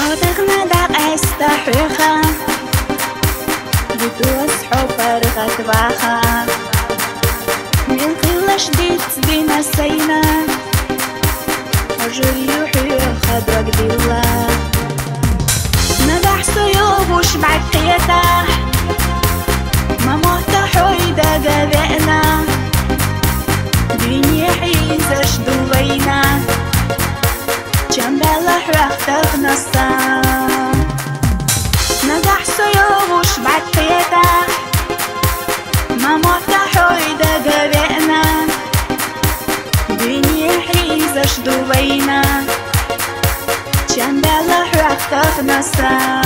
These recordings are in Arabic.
صوتنا داق استحرخا بدو أصحو فرغة باخا من قلة شديد بينا سينا رجل يحيي خضرة قديلا نبح سيوب وشبعك قيتا ما موت حويدا قذئنا دنيا حيزة شدوبينا جنب الأحرق تغنصا نبح سيوب وشبعك قيتا ما موت حويدا قذئنا دنيا حيزة شدوبينا جنب الأحرق تغنصا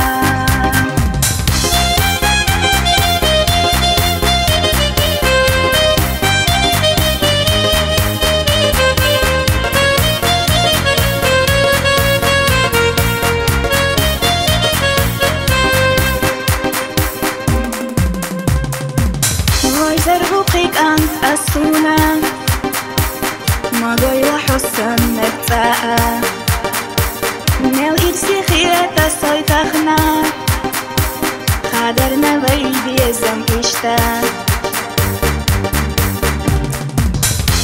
زربوقك أنت أسونا ما ضيع حسن نتفاء نيل إكسي خيرة سيطخنا خادرنا بيدي زنكشتا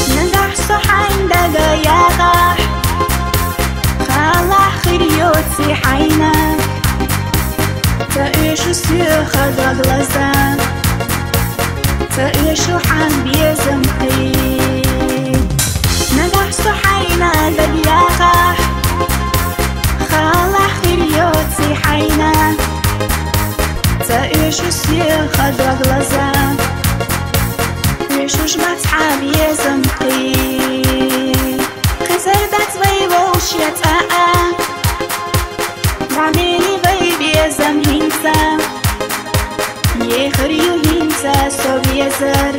نندح صحين دقايقة خالح خريوتي حينا تأيشو سير خضر غلزان فإيشو حان بيزم خير نجح صحينا دقيقة خالح خريوتي حينا فإيشو سير خضر غلزان إيشو جمعت حابيزم خير خسر دات غيبة وشيت بعميلي غيبيزم هنسا يخريو هنسا سو بيزر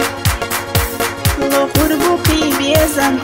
لو قربو قي بيزم